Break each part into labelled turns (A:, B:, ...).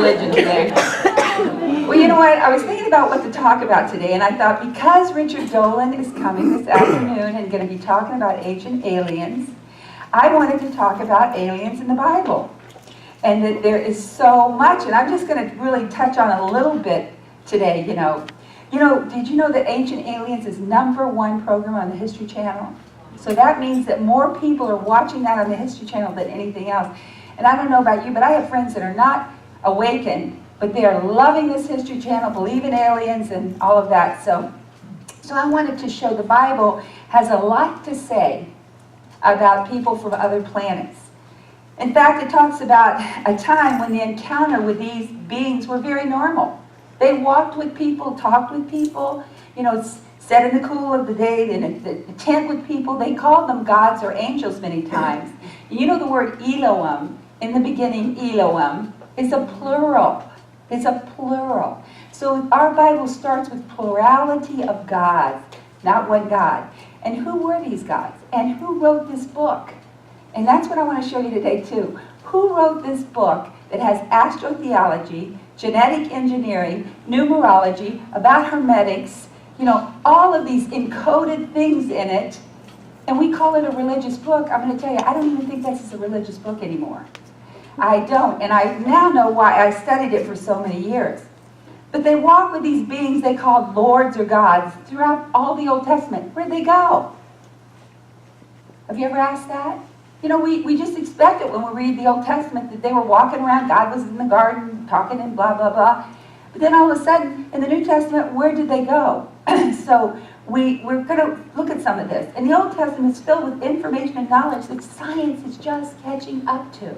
A: religion today. Well, you know what? I was thinking about what to talk about today, and I thought because Richard Dolan is coming this afternoon and going to be talking about ancient aliens, I wanted to talk about aliens in the Bible. And that there is so much, and I'm just going to really touch on a little bit today, you know. Did you know that Ancient Aliens is #1 program on the History Channel? So that means that more people are watching that on the History Channel than anything else. And I don't know about you, but I have friends that are not awakened, but they are loving this History Channel, believe in aliens and all of that. So I wanted to show the Bible has a lot to say about people from other planets. In fact, it talks about a time when the encounter with these beings were very normal. They walked with people, talked with people, sat in the cool of the day, in the tent with people. They called them gods or angels many times. You know the word Elohim, in the beginning Elohim, is a plural. It's a plural. So our Bible starts with plurality of gods, not one God. And who were these gods? And who wrote this book? And that's what I want to show you today too. Who wrote this book that has astrotheology, genetic engineering, numerology, about hermetics, all of these encoded things in it, and we call it a religious book? I'm going to tell you, I don't even think this is a religious book anymore. I don't, and I now know why. I studied it for so many years. But they walk with these beings they called lords or gods throughout all the Old Testament. Where'd they go? Have you ever asked that? We just expect it when we read the Old Testament that they were walking around, God was in the garden talking and blah, blah, blah. But then all of a sudden, in the New Testament, where did they go? So we're going to look at some of this. And the Old Testament is filled with information and knowledge that science is just catching up to.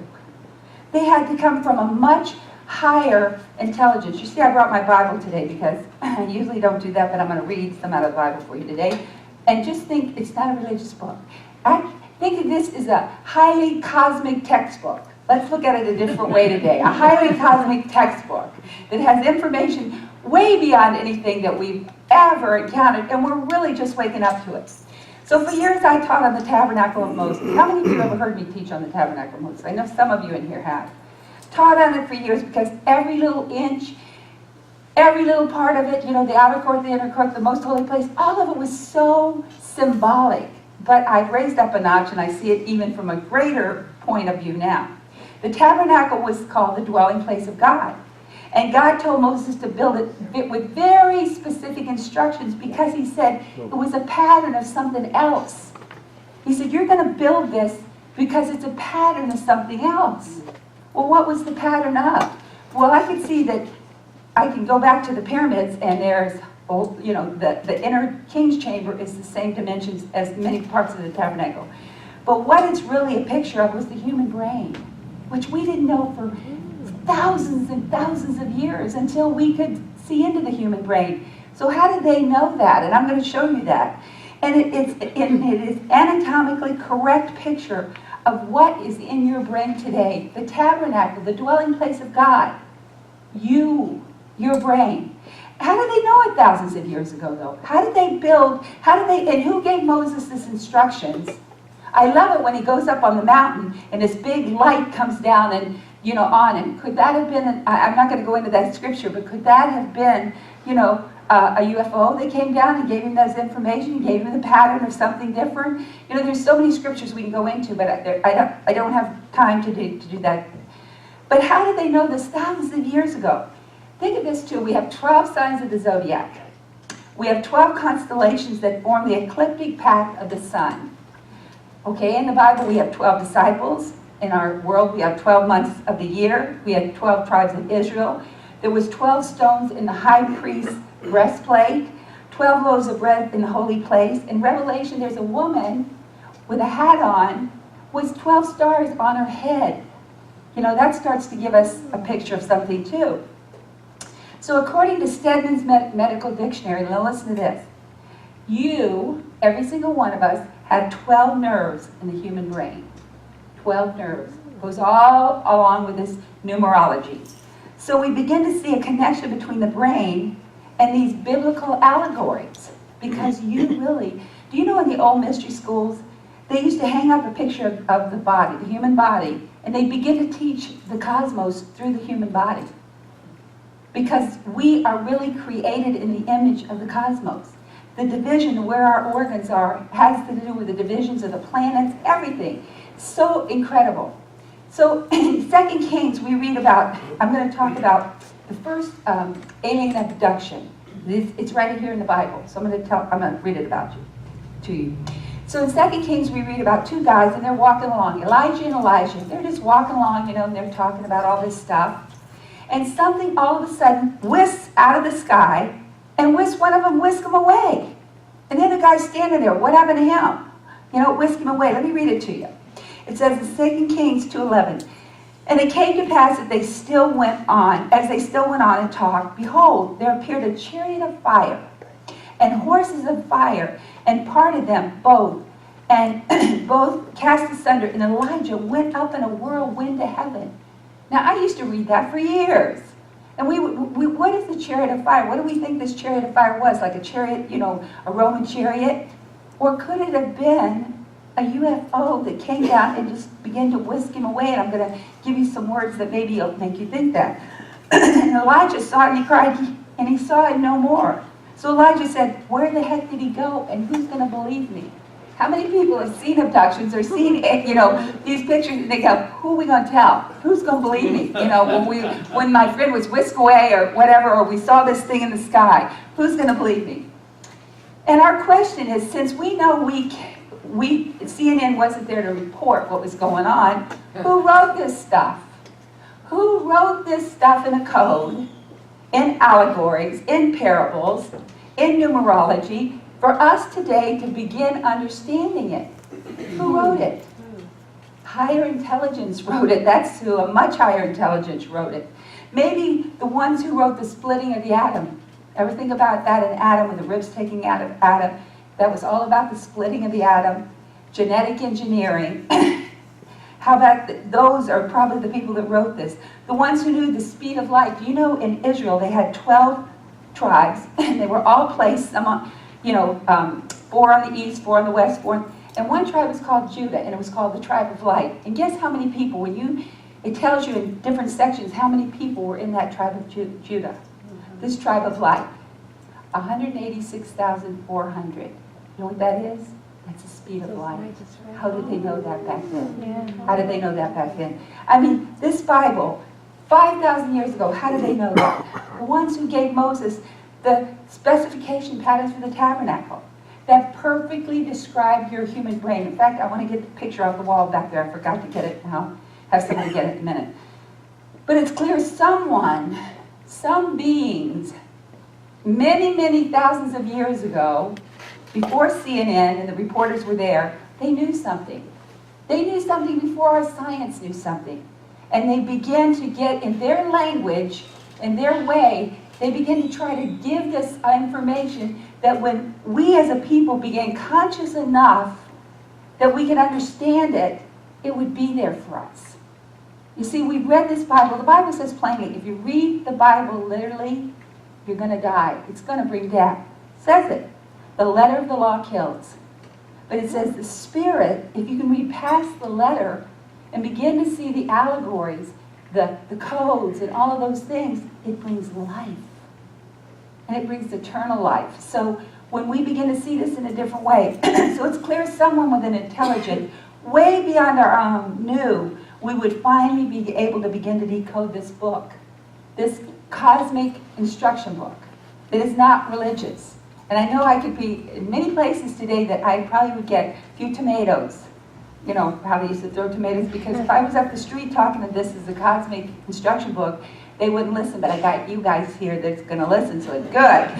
A: They had to come from a much higher intelligence. You see, I brought my Bible today because I usually don't do that, but I'm going to read some out of the Bible for you today. And just think, it's not a religious book. I think of this as a highly cosmic textbook. Let's look at it a different way today. A highly cosmic textbook that has information way beyond anything that we've ever encountered, and we're really just waking up to it. So for years I taught on the Tabernacle of Moses. How many of you ever heard me teach on the Tabernacle of Moses? I know some of you in here have. Taught on it for years because every little inch, every little part of it, the outer court, the inner court, the most holy place, all of it was so symbolic. But I've raised up a notch and I see it even from a greater point of view now. The tabernacle was called the dwelling place of God. And God told Moses to build it with very specific instructions because he said it was a pattern of something else. He said, you're going to build this because it's a pattern of something else. Well, what was the pattern of? Well, I could see that I can go back to the pyramids and there's, the inner king's chamber is the same dimensions as many parts of the tabernacle. But what it's really a picture of was the human brain, which we didn't know for thousands and thousands of years until we could see into the human brain. So how did they know that? And I'm going to show you that. And it is anatomically correct picture of what is in your brain today. The tabernacle, the dwelling place of God. Your brain. How did they know it thousands of years ago, though? How did they build? And who gave Moses this instructions? I love it when he goes up on the mountain and this big light comes down and, on him. Could that have been, I'm not going to go into that scripture, but could that have been, a UFO that came down and gave him those information, gave him the pattern of something different? There's so many scriptures we can go into, but I don't have time to do that. But how did they know this thousands of years ago? Think of this too. We have 12 signs of the zodiac. We have 12 constellations that form the ecliptic path of the sun. Okay, in the Bible we have 12 disciples. In our world we have 12 months of the year. We have 12 tribes of Israel. There was 12 stones in the high priest's breastplate, 12 loaves of bread in the holy place. In Revelation there's a woman with a hat on with 12 stars on her head. That starts to give us a picture of something too. So according to Stedman's Medical Dictionary, now listen to this. Every single one of us, have 12 nerves in the human brain. 12 nerves. Goes all along with this numerology. So we begin to see a connection between the brain and these biblical allegories. Because do you know in the old mystery schools, they used to hang up a picture of the body, the human body, and they begin to teach the cosmos through the human body. because we are really created in the image of the cosmos. The division where our organs are has to do with the divisions of the planets, everything. So incredible. So in 2 Kings we read about, I'm going to talk about the first alien abduction. It's right here in the Bible, so I'm going to read it about to you. So in 2 Kings we read about two guys and they're walking along, Elijah and Elijah. They're just walking along, and they're talking about all this stuff. And something all of a sudden whisks out of the sky, and one of them whisked him away. And the other guy's standing there. What happened to him? It whisked him away. Let me read it to you. It says in 2 Kings 2:11, and it came to pass that as they still went on and talked, behold, there appeared a chariot of fire and horses of fire, and parted them both, and both cast asunder. And Elijah went up in a whirlwind to heaven. Now, I used to read that for years. And what is the chariot of fire? What do we think this chariot of fire was? Like a chariot, a Roman chariot? Or could it have been a UFO that came down and just began to whisk him away? And I'm going to give you some words that maybe will make you think that. And Elijah saw it and he cried, and he saw it no more. So Elijah said, where the heck did he go, and who's going to believe me? How many people have seen abductions or seen, these pictures, and they go, who are we going to tell? Who's going to believe me? When my friend was whisked away or whatever, or we saw this thing in the sky, who's going to believe me? And our question is, since we know CNN wasn't there to report what was going on, who wrote this stuff? Who wrote this stuff in a code, in allegories, in parables, in numerology, for us today to begin understanding it? Who wrote it? Higher intelligence wrote it. That's who, a much higher intelligence wrote it. Maybe the ones who wrote the splitting of the atom. Ever think about that in Adam, when the ribs taking out of Adam? That was all about the splitting of the atom, genetic engineering. How about those are probably the people that wrote this. The ones who knew the speed of light. Do you know in Israel they had 12 tribes, and they were all placed, four on the east, four on the west, and one tribe was called Judah, and it was called the tribe of light. And guess how many people, it tells you in different sections how many people were in that tribe of Judah. This tribe of light, 186,400. You know what that is? That's the speed of light. How did they know that back then? How did they know that back then? I mean, this Bible, 5,000 years ago, how did they know that? The ones who gave Moses the specification patterns for the tabernacle that perfectly describe your human brain. In fact, I want to get the picture off the wall back there. I forgot to get it now. Have somebody get it in a minute. But it's clear some beings, many, many thousands of years ago, before CNN and the reporters were there, they knew something. They knew something before our science knew something. And they began to get, in their language, in their way, they began to try to give this information that when we as a people began conscious enough that we could understand it, it would be there for us. You see, we read this Bible. The Bible says plainly, if you read the Bible literally, you're going to die. It's going to bring death. It says it. The letter of the law kills. But it says the Spirit, if you can read past the letter and begin to see the allegories, the codes and all of those things, it brings life. And it brings eternal life. So when we begin to see this in a different way, so it's clear someone with an intelligence way beyond our own knew we would finally be able to begin to decode this book, this cosmic instruction book that is not religious. And I know I could be in many places today that I probably would get a few tomatoes. You know how they used to throw tomatoes, because if I was up the street talking that this is the cosmic instruction book, they wouldn't listen, but I got you guys here that's going to listen, so it's good.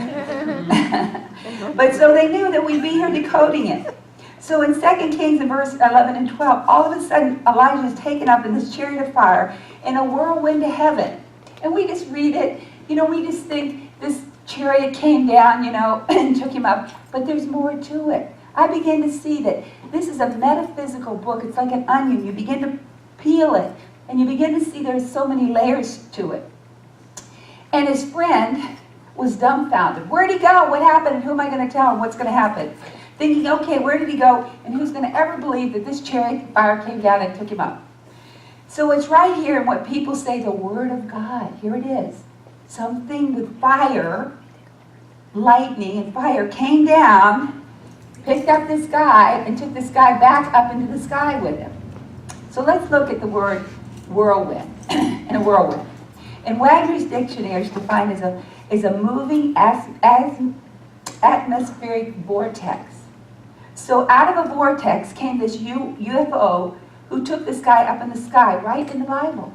A: But so they knew that we'd be here decoding it. So in 2 Kings in verse 11 and 12, all of a sudden Elijah is taken up in this chariot of fire in a whirlwind to heaven. And we just read it, we just think this chariot came down, and took him up. But there's more to it. I begin to see that this is a metaphysical book. It's like an onion. You begin to peel it, and you begin to see there's so many layers to it. And his friend was dumbfounded. Where'd he go? What happened? And who am I going to tell him what's going to happen? Thinking, okay, where did he go? And who's going to ever believe that this chariot of fire came down and took him up? So it's right here in what people say, the Word of God. Here it is. something with fire, lightning and fire came down, picked up this guy, and took this guy back up into the sky with him. So let's look at the word whirlwind and a whirlwind. In Wagner's dictionary, it's defined as a moving atmospheric vortex. So out of a vortex came this UFO who took this guy up in the sky, right in the Bible.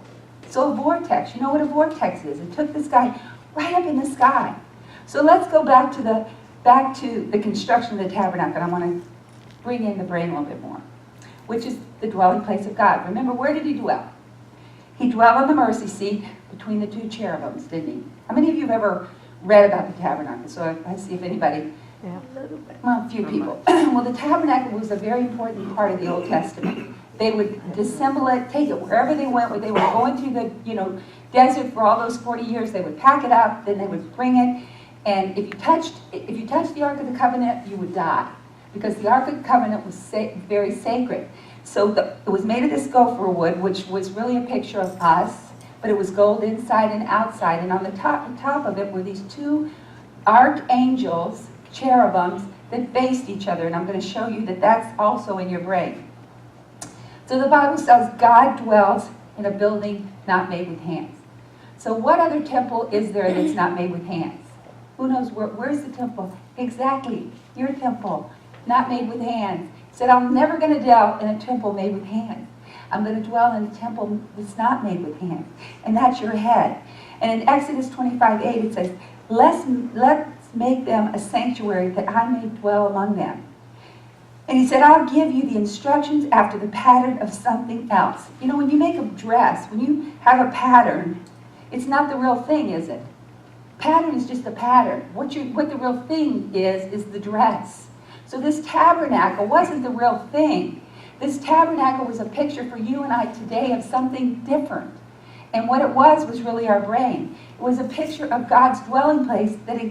A: So a vortex, you know what a vortex is? It took this guy right up in the sky. So let's go back to the construction of the tabernacle. I want to bring in the brain a little bit more, which is the dwelling place of God. Remember, where did he dwell? He dwelled on the mercy seat between the two cherubims, didn't he? How many of you have ever read about the tabernacle? So I see if anybody, well, a few people. Well, the tabernacle was a very important part of the Old Testament. They would disassemble it, take it wherever they went, where they were going through the desert for all those 40 years. They would pack it up, then they would bring it, and if you touched the Ark of the Covenant, you would die, because the Ark of the Covenant was very sacred. So it was made of this gopher wood, which was really a picture of us, but it was gold inside and outside, and on the top of it were these two archangels, cherubims, that faced each other, and I'm going to show you that that's also in your brain. So the Bible says God dwells in a building not made with hands. So what other temple is there that's not made with hands? Who knows where's the temple? Exactly, your temple, not made with hands. He said, I'm never going to dwell in a temple made with hands. I'm going to dwell in a temple that's not made with hands. And that's your head. And in Exodus 25:8 it says, let's make them a sanctuary that I may dwell among them. And he said, I'll give you the instructions after the pattern of something else. You know, when you make a dress, when you have a pattern, it's not the real thing, is it? Pattern is just a pattern. What the real thing is the dress. So this tabernacle wasn't the real thing. This tabernacle was a picture for you and I today of something different. And what it was really our brain. It was a picture of God's dwelling place that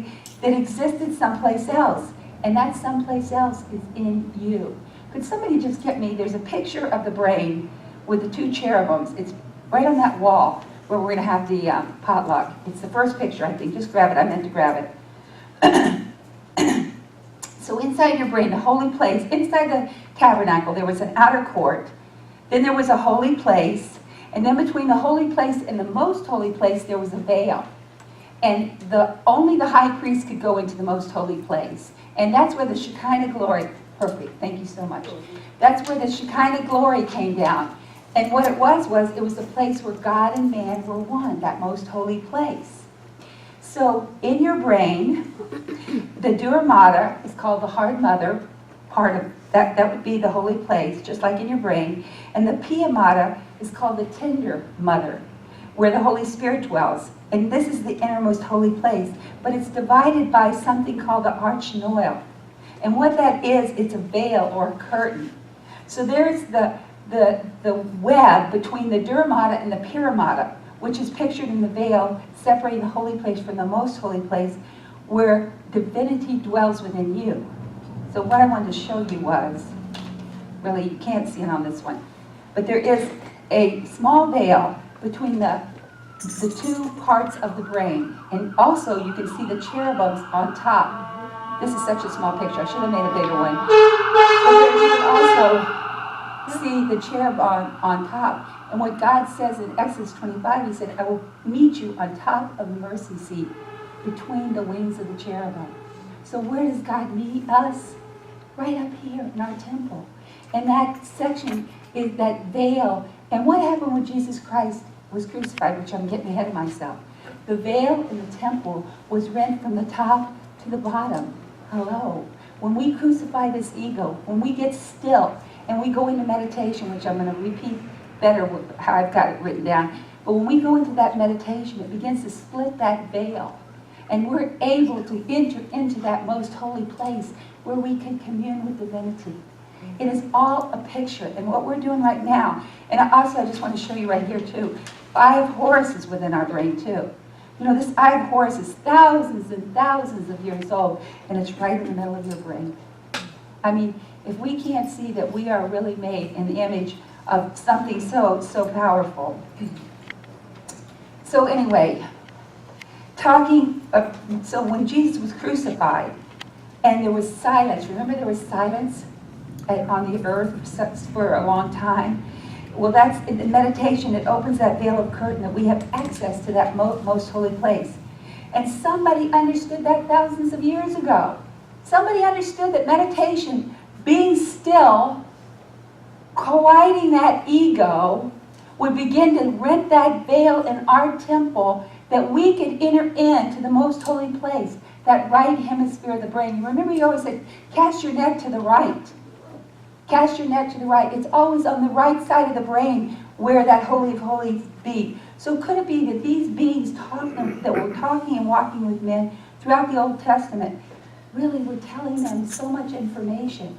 A: existed someplace else. And that someplace else is in you. Could somebody just get me, there's a picture of the brain with the two cherubims. It's right on that wall where we're going to have the potluck. It's the first picture, I think. Just grab it. I meant to grab it. So inside your brain, the holy place, inside the tabernacle, there was an outer court. Then there was a holy place. And then between the holy place and the most holy place, there was a veil. And only the high priest could go into the most holy place. And that's where the Shekinah glory, perfect, thank you so much. That's where the Shekinah glory came down. And what it was the place where God and man were one, that most holy place. So in your brain, the Dura Mater is called the hard mother, part of that would be the holy place, just like in your brain. And the Pia Mater is called the tender mother, where the Holy Spirit dwells. And this is the innermost holy place, but it's divided by something called the arch noel. And what that is, it's a veil or a curtain. So there's the web between the Dura Mater and the Pia Mater, which is pictured in the veil separating the holy place from the most holy place, where divinity dwells within you. So what I wanted to show you was, really you can't see it on this one, but there is a small veil between the two parts of the brain. And also you can see the cherubims on top. This is such a small picture. I should have made a bigger one. But you can also see the cherub on top. And what God says in Exodus 25, he said, I will meet you on top of the mercy seat between the wings of the cherubim. So where does God meet us? Right up here in our temple. And that section is that veil. And what happened when Jesus Christ was crucified, which I'm getting ahead of myself. The veil in the temple was rent from the top to the bottom. Hello. When we crucify this ego, when we get still and we go into meditation, which I'm going to repeat better how I've got it written down, but when we go into that meditation, it begins to split that veil. And we're able to enter into that most holy place where we can commune with divinity. It is all a picture. And what we're doing right now, and also I just want to show you right here too, 5 Houllis within our brain too. You know, this eye of Houllis is thousands and thousands of years old, and it's right in the middle of your brain. I mean, if we can't see that we are really made in the image of something so powerful. So anyway, So when Jesus was crucified, and there was silence, remember there was silence on the earth for a long time? Well, that's in the meditation, it opens that veil of curtain that we have access to that most holy place. And somebody understood that thousands of years ago. Somebody understood that meditation, being still, quieting that ego, would begin to rent that veil in our temple that we could enter into the most holy place, that right hemisphere of the brain. You remember you always said, cast your net to the right. Cast your net to the right. It's always on the right side of the brain where that Holy of Holies be. So could it be that these beings that were talking and walking with men throughout the Old Testament really were telling them so much information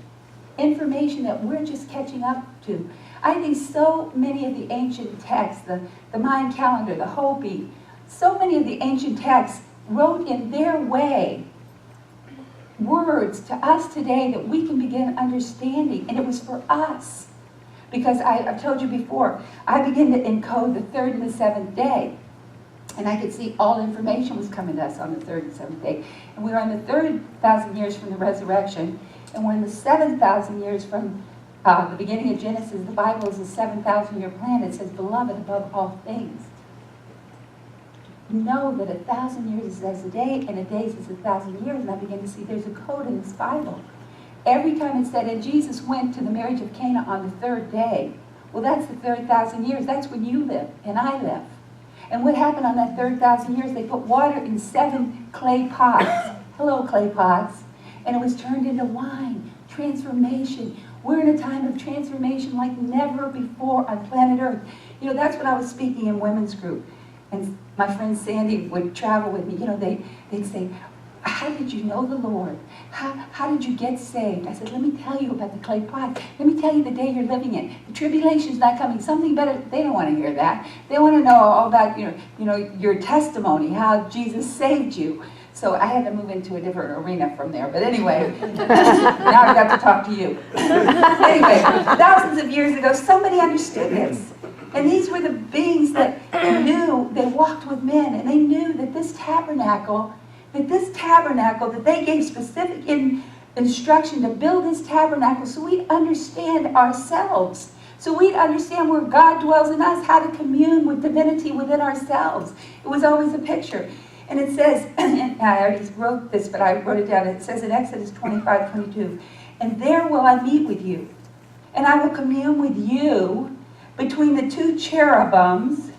A: that we're just catching up to? I think so many of the ancient texts, the Mayan calendar, the Hopi, so many of the ancient texts wrote in their way words to us today that we can begin understanding. And it was for us. Because I've told you before, I began to encode the third and the seventh day. And I could see all information was coming to us on the third and seventh day. And we were on the 3,000 years from the resurrection. And we're in the 7,000 years from the beginning of Genesis. The Bible is a 7,000-year plan. It says, beloved above all things. Know that 1,000 years is as a day, and a day is as 1,000 years. And I began to see there's a code in this Bible. Every time it said, and Jesus went to the marriage of Cana on the third day. Well, that's the 3,000 years. That's when you live and I live. And what happened on that 3,000 years? They put water in 7 clay pots. Hello, clay pots. And it was turned into wine. Transformation. We're in a time of transformation like never before on planet Earth. You know, that's when I was speaking in women's group. And my friend Sandy would travel with me. You know, they'd say, how did you know the Lord? How did you get saved? I said, let me tell you about the clay pot. Let me tell you the day you're living in. The tribulation's not coming. Something better. They don't want to hear that. They want to know all about your testimony, how Jesus saved you. So I had to move into a different arena from there. But anyway, now I got to talk to you. Anyway, thousands of years ago, somebody understood this. And these were the beings that knew, they walked with men, and they knew that this tabernacle, that they gave specific instruction to build this tabernacle so we'd understand ourselves. So we'd understand where God dwells in us, how to commune with divinity within ourselves. It was always a picture. And it says, and I already wrote this, but I wrote it down. It says in Exodus 25:22, and there will I meet with you, and I will commune with you. Between the 2 cherubims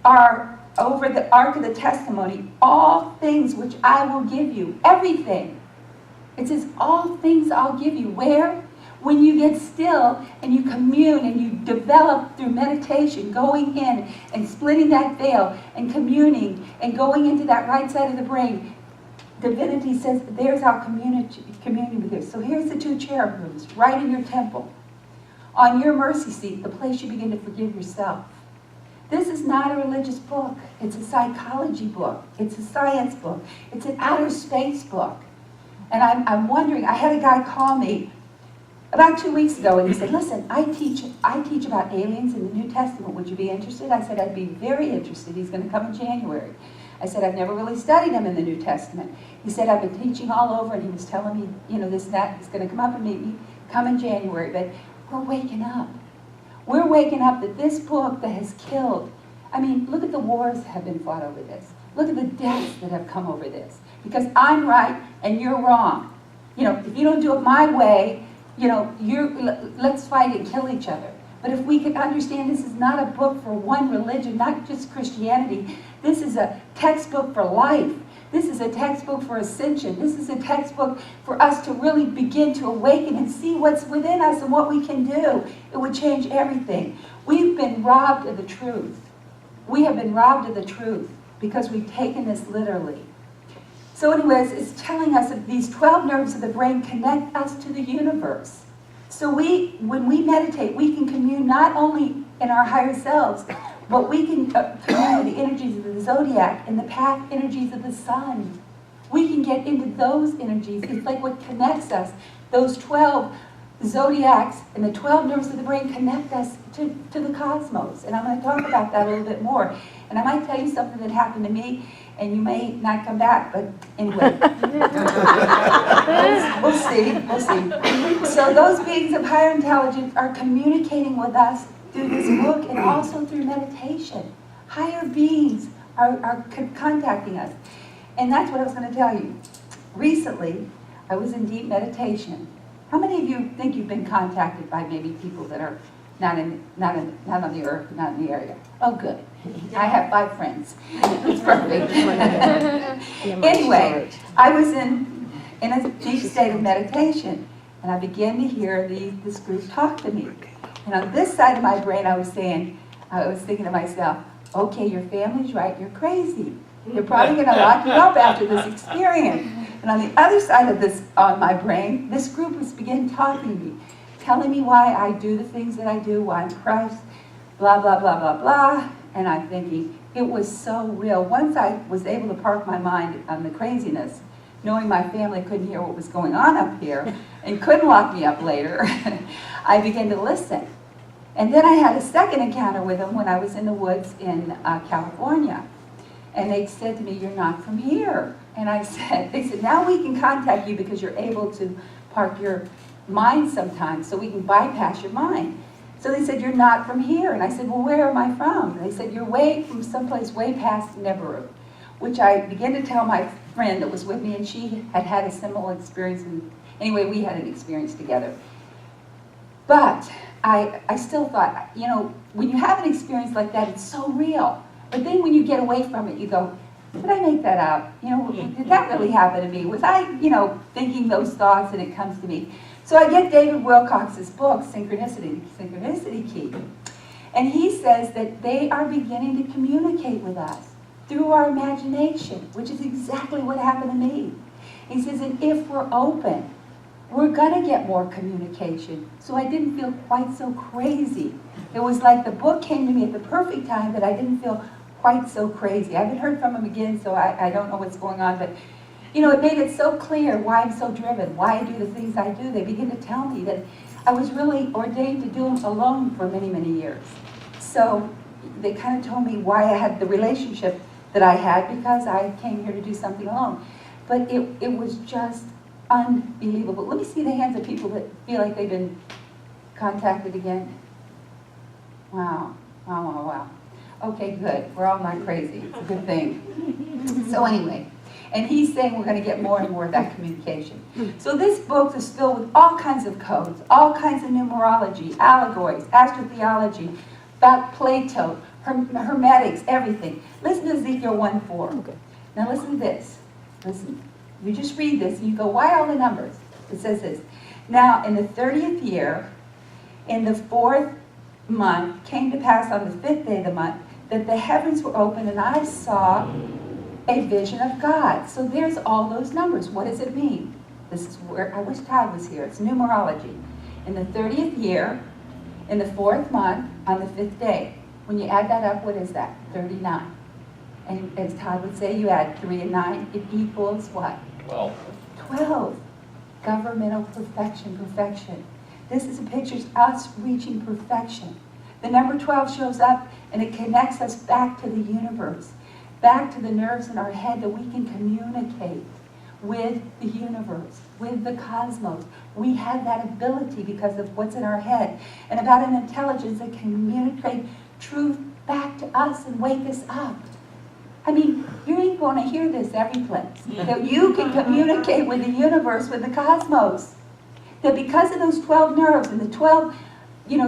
A: are over the ark of the testimony, all things which I will give you, everything. It says, all things I'll give you. Where? When you get still and you commune and you develop through meditation, going in and splitting that veil and communing and going into that right side of the brain. Divinity says, there's our community with this. So here's the 2 cherubims right in your temple. On your mercy seat, the place you begin to forgive yourself. This is not a religious book. It's a psychology book. It's a science book. It's an outer space book. And I'm wondering, I had a guy call me about 2 weeks ago, and he said, listen, I teach about aliens in the New Testament. Would you be interested? I said, I'd be very interested. He's going to come in January. I said, I've never really studied them in the New Testament. He said, I've been teaching all over, and he was telling me, this and that. He's going to come up and meet me, come in January. But we're waking up. We're waking up that this book that has killed, look at the wars that have been fought over this. Look at the deaths that have come over this. Because I'm right and you're wrong. If you don't do it my way, let's fight and kill each other. But if we could understand this is not a book for one religion, not just Christianity. This is a textbook for life. This is a textbook for ascension. This is a textbook for us to really begin to awaken and see what's within us and what we can do. It would change everything. We've been robbed of the truth. We have been robbed of the truth because we've taken this literally. So anyways, it's telling us that these 12 nerves of the brain connect us to the universe. So when we meditate, we can commune not only in our higher selves, but we can commune with the energies of the zodiac and the path energies of the sun. We can get into those energies. It's like what connects us. Those 12 zodiacs and the 12 nerves of the brain connect us to the cosmos. And I'm going to talk about that a little bit more. And I might tell you something that happened to me, and you may not come back, but anyway. We'll see. So those beings of higher intelligence are communicating with us through this book and also through meditation. Higher beings are contacting us. And that's what I was going to tell you. Recently, I was in deep meditation. How many of you think you've been contacted by maybe people that are not on the earth, not in the area? Oh, good. I have 5 friends. It's perfect. Anyway, I was in a deep state of meditation, and I began to hear this group talk to me. And on this side of my brain, I was thinking to myself, okay, your family's right, you're crazy. They're probably going to lock you up after this experience. And on the other side of this, on my brain, this group was beginning talking to me, telling me why I do the things that I do, why I'm Christ, blah, blah, blah, blah, blah. And I'm thinking, it was so real. Once I was able to park my mind on the craziness, knowing my family couldn't hear what was going on up here and couldn't lock me up later, I began to listen. And then I had a second encounter with them when I was in the woods in California. And they said to me, you're not from here. And they said, now we can contact you because you're able to park your mind sometimes, so we can bypass your mind. So they said, you're not from here. And I said, well, where am I from? And they said, you're way from someplace way past Nibiru, which I began to tell my friend that was with me, and she had a similar experience. And anyway, we had an experience together. But I still thought, when you have an experience like that, it's so real. But then when you get away from it, you go, did I make that up? Did that really happen to me? Was I, thinking those thoughts and it comes to me? So I get David Wilcox's book, Synchronicity Key. And he says that they are beginning to communicate with us through our imagination, which is exactly what happened to me. He says, and if we're open, we're going to get more communication. So I didn't feel quite so crazy. It was like the book came to me at the perfect time that I didn't feel quite so crazy. I haven't heard from him again, so I don't know what's going on, but it made it so clear why I'm so driven, why I do the things I do. They begin to tell me that I was really ordained to do them alone for many, many years. So they kind of told me why I had the relationship that I had, because I came here to do something alone. But it was just unbelievable. Let me see the hands of people that feel like they've been contacted again. Wow. Okay, good. We're all not crazy. It's a good thing. So anyway, and he's saying we're going to get more and more of that communication. So this book is filled with all kinds of codes, all kinds of numerology, allegories, astrotheology, about Plato, hermetics, everything. Listen to Ezekiel 1:4. Okay. Now listen to this. Listen. You just read this and you go, why all the numbers? It says this. Now in the 30th year, in the 4th month, came to pass on the 5th day of the month, that the heavens were open and I saw a vision of God. So there's all those numbers. What does it mean? This is where, I wish Todd was here. It's numerology. In the 30th year, in the 4th month, on the 5th day. When you add that up, what is that? 39. And as Todd would say, you add 3 and 9, it equals what?
B: 12.
A: 12. Governmental perfection. This is a picture of us reaching perfection. The number 12 shows up and it connects us back to the universe, back to the nerves in our head that we can communicate with the universe, with the cosmos. We have that ability because of what's in our head, and about an intelligence that can communicate truth back to us and wake us up. I mean, you ain't going to hear this every place. That you can communicate with the universe, with the cosmos. That because of those 12 nerves and the 12,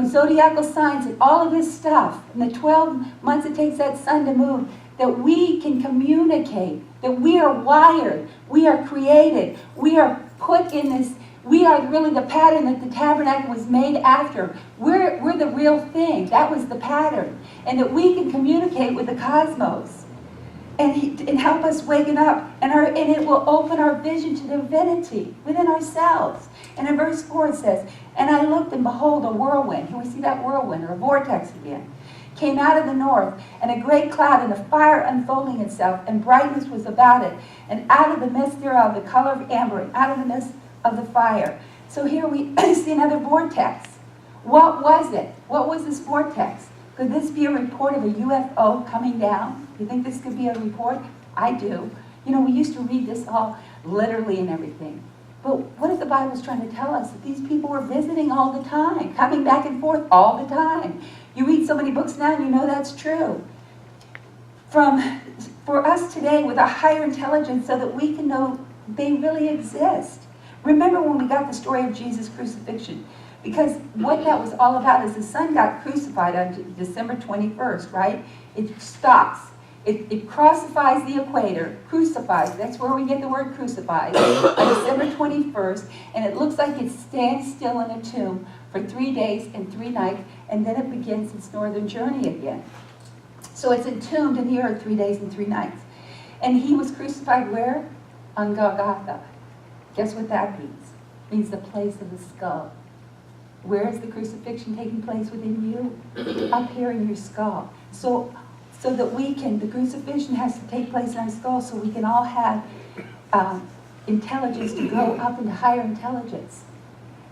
A: zodiacal signs and all of this stuff, and the 12 months it takes that sun to move, that we can communicate, that we are wired, we are created, we are put in this, we are really the pattern that the tabernacle was made after. We're the real thing. That was the pattern. And that we can communicate with the cosmos. And help us waken up, and it will open our vision to divinity within ourselves. And in verse 4 it says, and I looked, and behold, a whirlwind. Here we see that whirlwind, or a vortex again, came out of the north, and a great cloud, and a fire unfolding itself, and brightness was about it. And out of the midst thereof, the color of amber, and out of the midst of the fire. So here we see another vortex. What was it? What was this vortex? Could this be a report of a UFO coming down? You think this could be a report? I do. You know, we used to read this all literally and everything. But what if the Bible's trying to tell us that these people were visiting all the time, coming back and forth all the time? You read so many books now and you know that's true. For us today with a higher intelligence so that we can know they really exist. Remember when we got the story of Jesus' crucifixion? Because what that was all about is the sun got crucified on December 21st, right? It stops. It crucifies the equator, crucifies, that's where we get the word crucified, on December 21st, and it looks like it stands still in a tomb for 3 days and 3 nights, and then it begins its northern journey again. So it's entombed in the earth 3 days and 3 nights. And he was crucified where? On Golgotha. Guess what that means? It means the place of the skull. Where is the crucifixion taking place within you? Up here in your skull. So that we can, the crucifixion has to take place in our skull so we can all have intelligence to go up into higher intelligence.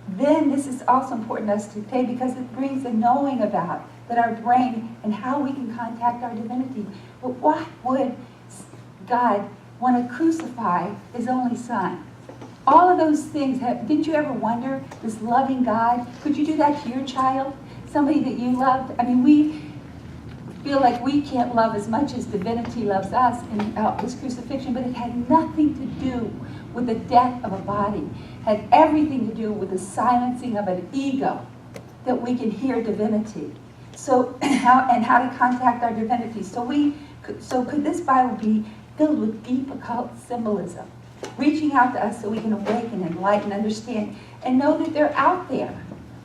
A: Then this is also important to us today because it brings the knowing about that our brain and how we can contact our divinity. But why would God want to crucify his only son? All of those things, didn't you ever wonder, this loving God, could you do that to your child? Somebody that you loved? I mean, we feel like we can't love as much as divinity loves us in his crucifixion, but it had nothing to do with the death of a body. It had everything to do with the silencing of an ego, that we can hear divinity. So, how to contact our divinity. So could this Bible be filled with deep occult symbolism, reaching out to us so we can awaken, enlighten, understand, and know that they're out there?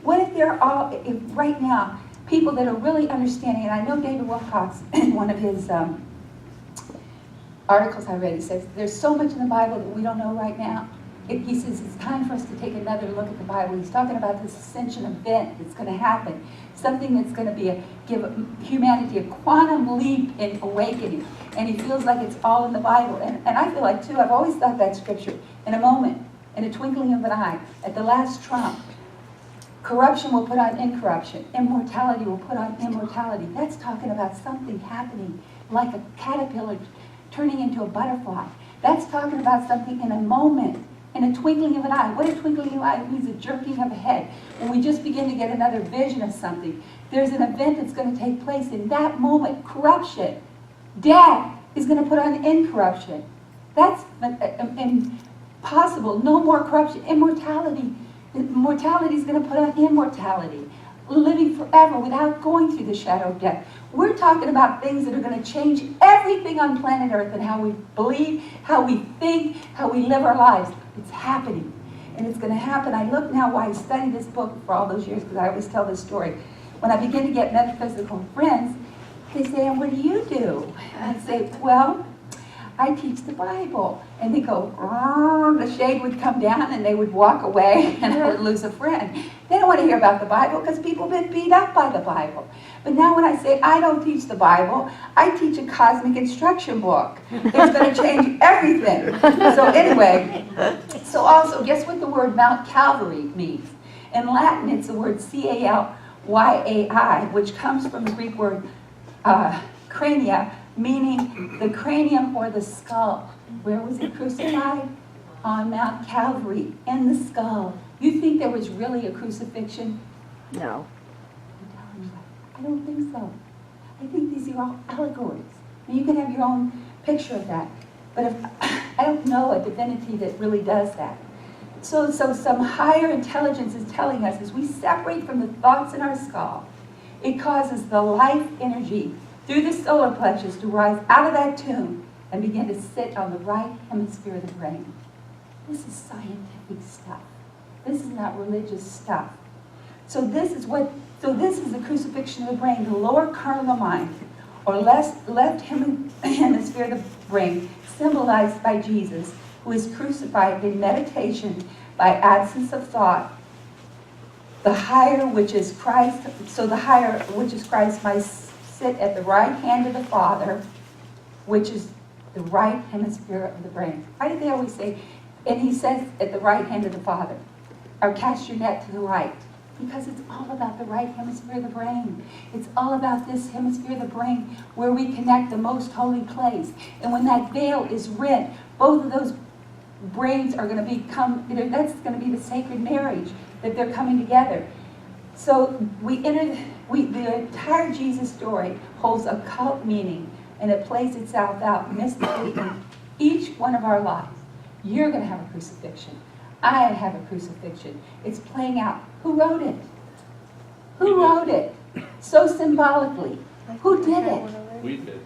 A: What if they're all, if right now, people that are really understanding, and I know David Wilcox, in one of his articles I read, he says, there's so much in the Bible that we don't know right now. He says it's time for us to take another look at the Bible. He's talking about this ascension event that's going to happen, something that's going to give humanity a quantum leap in awakening. And he feels like it's all in the Bible. And I feel like, too, I've always thought that scripture, in a moment, in a twinkling of an eye, at the last trump, corruption will put on incorruption. Immortality will put on immortality. That's talking about something happening like a caterpillar turning into a butterfly. That's talking about something in a moment, in a twinkling of an eye. What a twinkling of an eye means, a jerking of a head. When we just begin to get another vision of something, there's an event that's going to take place in that moment. Corruption, death is going to put on incorruption. That's impossible. No more corruption. Immortality. Mortality is going to put on immortality. Living forever without going through the shadow of death. We're talking about things that are going to change everything on planet Earth and how we believe, how we think, how we live our lives. It's happening. And it's going to happen. I look now why I studied this book for all those years, because I always tell this story. When I begin to get metaphysical friends, they say, and what do you do? And I say, well, I teach the Bible. And they go, the shade would come down and they would walk away and I would lose a friend. They don't want to hear about the Bible because people have been beat up by the Bible. But now when I say I don't teach the Bible, I teach a cosmic instruction book. It's going to change everything. So anyway, so also guess what the word Mount Calvary means? In Latin, it's the word C-A-L-Y-A-I, which comes from the Greek word crania, meaning the cranium or the skull. Where was he crucified? On Mount Calvary, in the skull. You think there was really a crucifixion?
B: No.
A: I don't think so. I think these are all allegories. And you can have your own picture of that. But I don't know a divinity that really does that. So some higher intelligence is telling us as we separate from the thoughts in our skull, it causes the life energy through the solar plexus to rise out of that tomb and begin to sit on the right hemisphere of the brain. This is scientific stuff. This is not religious stuff. So this is the crucifixion of the brain, the lower carnal mind, or left hemisphere of the brain, symbolized by Jesus, who is crucified in meditation by absence of thought. The higher, which is Christ, might sit at the right hand of the Father, which is the right hemisphere of the brain. Why do they always say, and he says at the right hand of the Father, or cast your net to the right? Because it's all about the right hemisphere of the brain. It's all about this hemisphere of the brain where we connect the most holy place. And when that veil is rent, both of those brains are going to become, that's going to be the sacred marriage, that they're coming together. So the entire Jesus story holds a cult meaning, and it plays itself out mystically in each one of our lives. You're going to have a crucifixion. I have a crucifixion. It's playing out. Who wrote it? Who wrote it? So symbolically. Who did it?
B: We did.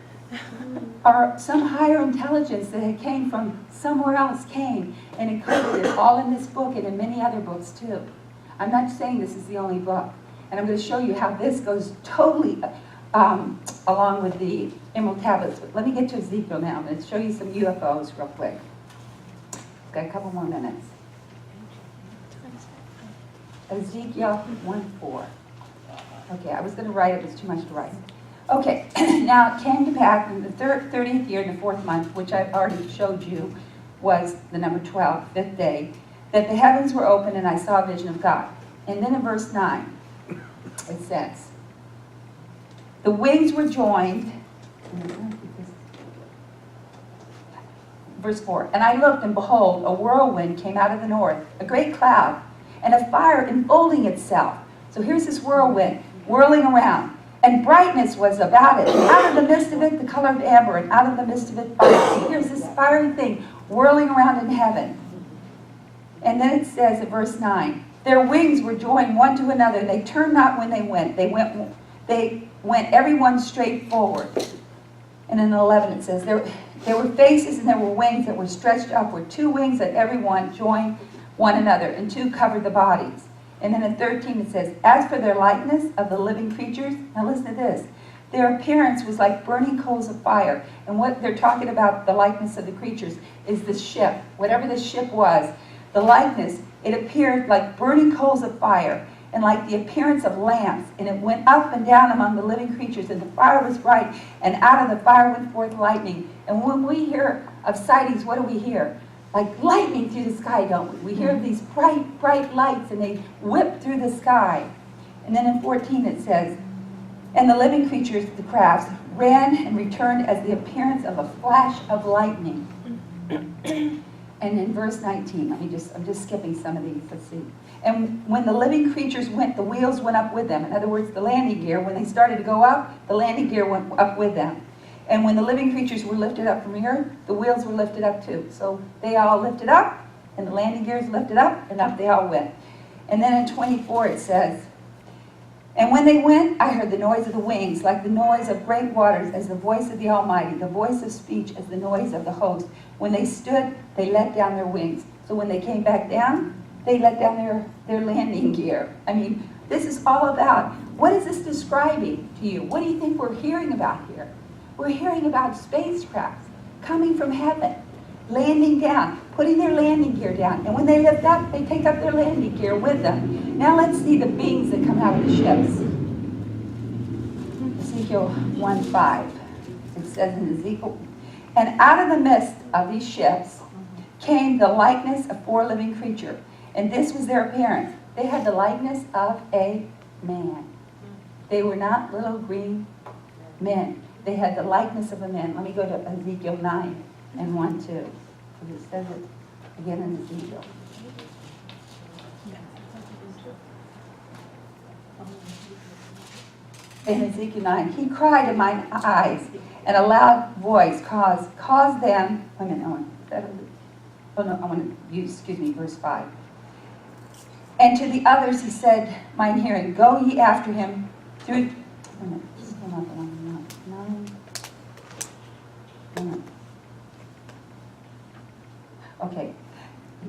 A: Or some higher intelligence that came from somewhere else came and included it all in this book and in many other books too. I'm not saying this is the only book. And I'm going to show you how this goes totally along with the Emerald Tablets. But let me get to Ezekiel now. I'm going to show you some UFOs real quick. Got a couple more minutes. Ezekiel 1:4. Okay, I was going to write it. It was too much to write. Okay, now it came to pass in the 30th year, in the 4th month, which I've already showed you was the number 12, 5th day, that the heavens were open and I saw a vision of God. And then in verse 9, it says, the wings were joined. Verse 4, and I looked, and behold, a whirlwind came out of the north, a great cloud, and a fire enfolding itself. So here's this whirlwind whirling around, and brightness was about it. Out of the midst of it, the color of amber, and out of the midst of it, fire. So here's this fiery thing whirling around in heaven. And then it says in verse 9, their wings were joined one to another. They turned not when they went. They went everyone straight forward. And in 11 it says, there were faces and there were wings that were stretched upward. 2 wings that every one joined one another, and 2 covered the bodies. And then in 13 it says, as for their likeness of the living creatures, now listen to this, their appearance was like burning coals of fire. And what they're talking about, the likeness of the creatures, is the ship. Whatever this ship was, the likeness, it appeared like burning coals of fire, and like the appearance of lamps, and it went up and down among the living creatures, and the fire was bright, and out of the fire went forth lightning. And when we hear of sightings, what do we hear? Like lightning through the sky, don't we? We hear of these bright, bright lights, and they whip through the sky. And then in 14 it says, and the living creatures, the crafts, ran and returned as the appearance of a flash of lightning. And in verse 19, I'm just skipping some of these, let's see. And when the living creatures went, the wheels went up with them. In other words, the landing gear, when they started to go up, the landing gear went up with them. And when the living creatures were lifted up from the earth, the wheels were lifted up too. So they all lifted up, and the landing gears lifted up, and up they all went. And then in 24 it says, and when they went, I heard the noise of the wings, like the noise of great waters, as the voice of the Almighty, the voice of speech as the noise of the host. When they stood, they let down their wings. So when they came back down, they let down their landing gear. I mean, this is all about, what is this describing to you? What do you think we're hearing about here? We're hearing about spacecrafts coming from heaven, landing down, putting their landing gear down. And when they lift up, they take up their landing gear with them. Now let's see the beings that come out of the ships. Ezekiel 1:5. It says in Ezekiel, and out of the midst of these ships came the likeness of 4 living creatures. And this was their appearance. They had the likeness of a man. They were not little green men. They had the likeness of a man. Let me go to Ezekiel 9 and 1, 2. Because it says it again in Ezekiel. In Ezekiel 9, he cried in mine eyes, and a loud voice caused them, wait a minute, I want to use, verse 5. And to the others he said, mine hearing, go ye after him through, okay,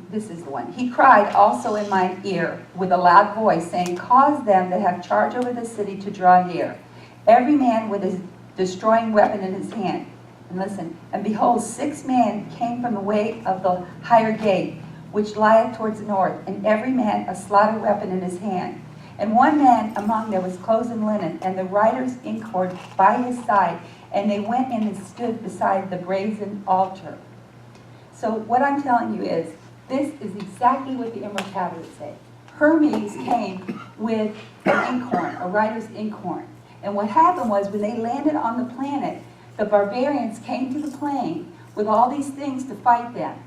A: this is the one. He cried also in mine ear with a loud voice, saying, cause them that have charge over the city to draw near, every man with his destroying weapon in his hand. And listen, and behold, 6 men came from the way of the higher gate, which lieth towards the north, and every man a slaughter weapon in his hand. And one man among them was clothed in linen, and the writer's incord by his side, and they went in and stood beside the brazen altar. So what I'm telling you is, this is exactly what the Emerald Tablets say. Hermes came with an inkhorn, a rider's inkhorn. And what happened was when they landed on the planet, the barbarians came to the plane with all these things to fight them.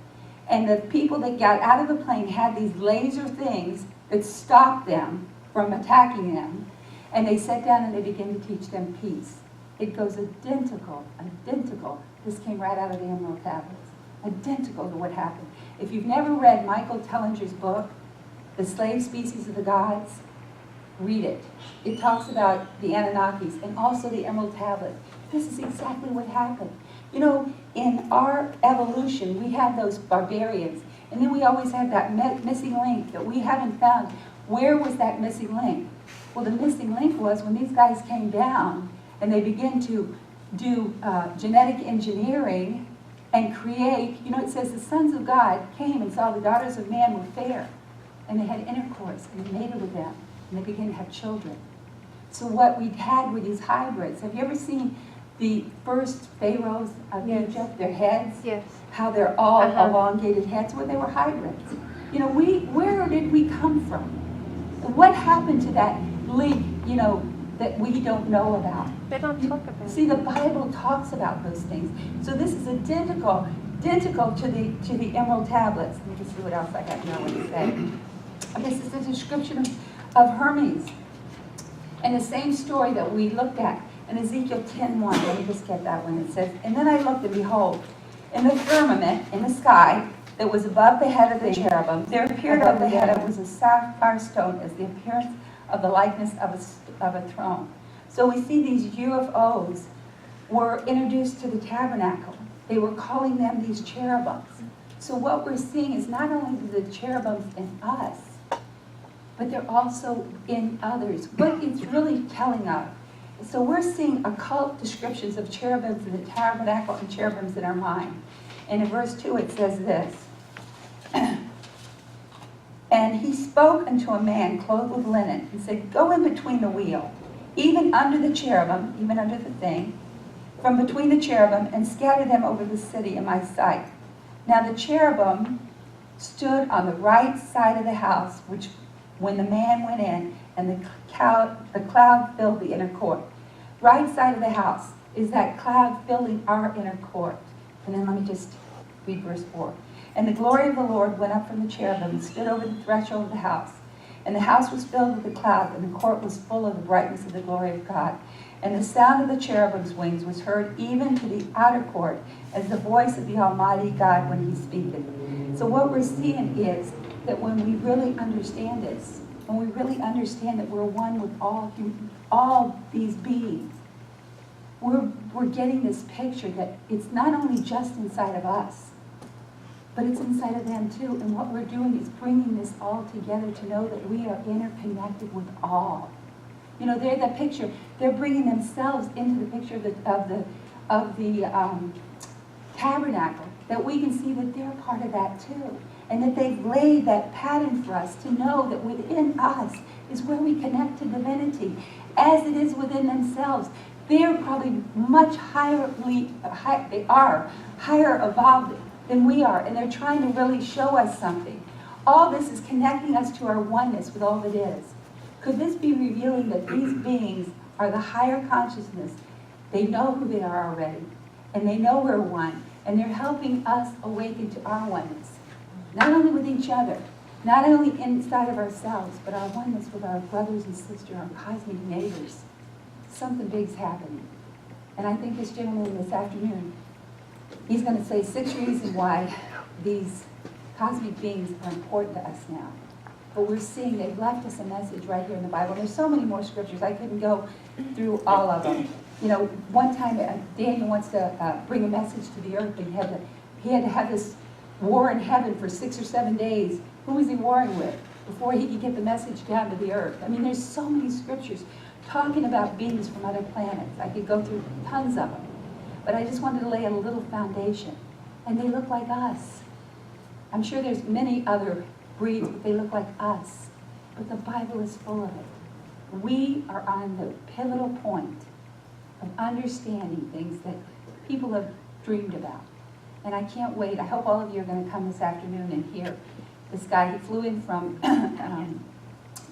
A: And the people that got out of the plane had these laser things that stopped them from attacking them. And they sat down and they began to teach them peace. It goes identical. This came right out of the Emerald Tablets. Identical to what happened. If you've never read Michael Tellinger's book, The Slave Species of the Gods, read it. It talks about the Anunnakis and also the Emerald Tablet. This is exactly what happened. You know, in our evolution, we have those barbarians, and then we always have that missing link that we haven't found. Where was that missing link? Well, the missing link was when these guys came down and they began to do genetic engineering and create, you know, it says the sons of God came and saw the daughters of man were fair, and they had intercourse, and they mated with them, and they began to have children. So what we had were these hybrids. Have you ever seen the first pharaohs of Egypt, their heads?
B: Yes.
A: How they're all elongated heads? Well, they were hybrids. You know, where did we come from? What happened to that link, you know, that we don't know about?
B: They don't talk about it.
A: See, the Bible talks about those things. So this is identical to the Emerald Tablets. Let me just see what else I got here to say. This is a description of Hermes. And the same story that we looked at in Ezekiel 10:1. Let me just get that one. It says, "And then I looked, and behold, in the firmament, in the sky, that was above the head of the cherubim, there appeared above the head of it was a sapphire stone as the appearance of the likeness of a throne." So we see these UFOs were introduced to the tabernacle. They were calling them these cherubims. So what we're seeing is not only the cherubims in us, but they're also in others. What it's really telling us. So we're seeing occult descriptions of cherubims in the tabernacle and cherubims in our mind. And in verse 2 it says this. "And he spoke unto a man clothed with linen, and said, Go in between the wheel, even under the cherubim," even under the thing, "from between the cherubim, and scatter them over the city in my sight. Now the cherubim stood on the right side of the house, which when the man went in, and the cloud filled the inner court." Right side of the house is that cloud filling our inner court. And then let me just read verse 4. "And the glory of the Lord went up from the cherubim and stood over the threshold of the house. And the house was filled with the cloud, and the court was full of the brightness of the glory of God. And the sound of the cherubim's wings was heard even to the outer court, as the voice of the Almighty God when he speaketh." So what we're seeing is that when we really understand this, when we really understand that we're one with all these beings, we're getting this picture that it's not only just inside of us, but it's inside of them too. And what we're doing is bringing this all together to know that we are interconnected with all. You know, they're the picture. They're bringing themselves into the picture of the tabernacle, that we can see that they're part of that too. And that they've laid that pattern for us to know that within us is where we connect to divinity, as it is within themselves. They're probably much higher evolved than we are, and they're trying to really show us something. All this is connecting us to our oneness with all that is. Could this be revealing that these beings are the higher consciousness? They know who they are already, and they know we're one, and they're helping us awaken to our oneness. Not only with each other, not only inside of ourselves, but our oneness with our brothers and sisters, our cosmic neighbors. Something big's happening. And I think this gentleman this afternoon, he's going to say 6 reasons why these cosmic beings are important to us now. But we're seeing they've left us a message right here in the Bible. And there's so many more scriptures. I couldn't go through all of them. You know, one time Daniel wants to bring a message to the earth, and he had to have this war in heaven for 6 or 7 days. Who was he warring with before he could get the message down to the earth? I mean, there's so many scriptures talking about beings from other planets. I could go through tons of them. But I just wanted to lay a little foundation. And they look like us. I'm sure there's many other breeds, but they look like us. But the Bible is full of it. We are on the pivotal point of understanding things that people have dreamed about. And I can't wait. I hope all of you are going to come this afternoon and hear this guy. He flew in from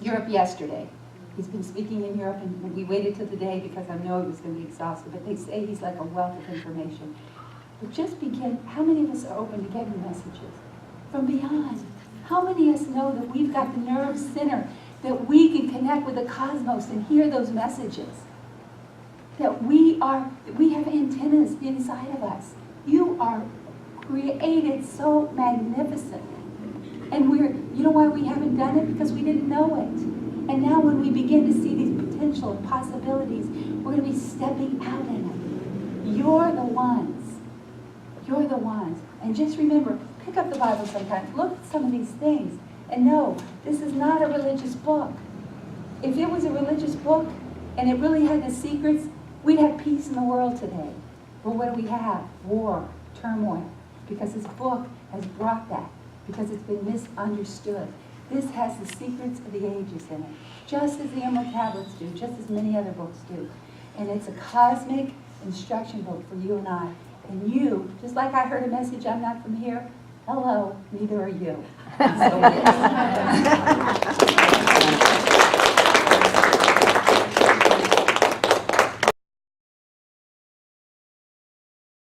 A: Europe yesterday. He's been speaking in Europe, and we waited till today because I know he was going to be exhausted, but they say he's like a wealth of information. But just begin, how many of us are open to getting messages from beyond? How many of us know that we've got the nerve center, that we can connect with the cosmos and hear those messages? That we have antennas inside of us. You are created so magnificent. And you know why we haven't done it? Because we didn't know it. And now when we begin to see these potential and possibilities, we're going to be stepping out in it. You're the ones. You're the ones. And just remember, pick up the Bible sometimes. Look at some of these things. And know, this is not a religious book. If it was a religious book and it really had the secrets, we'd have peace in the world today. But what do we have? War, turmoil. Because this book has brought that. Because it's been misunderstood. This has the secrets of the ages in it, just as the Emerald Tablets do, just as many other books do. And it's a cosmic instruction book for you and I. And you, just like I heard a message, I'm not from here, hello, neither are you. So it is.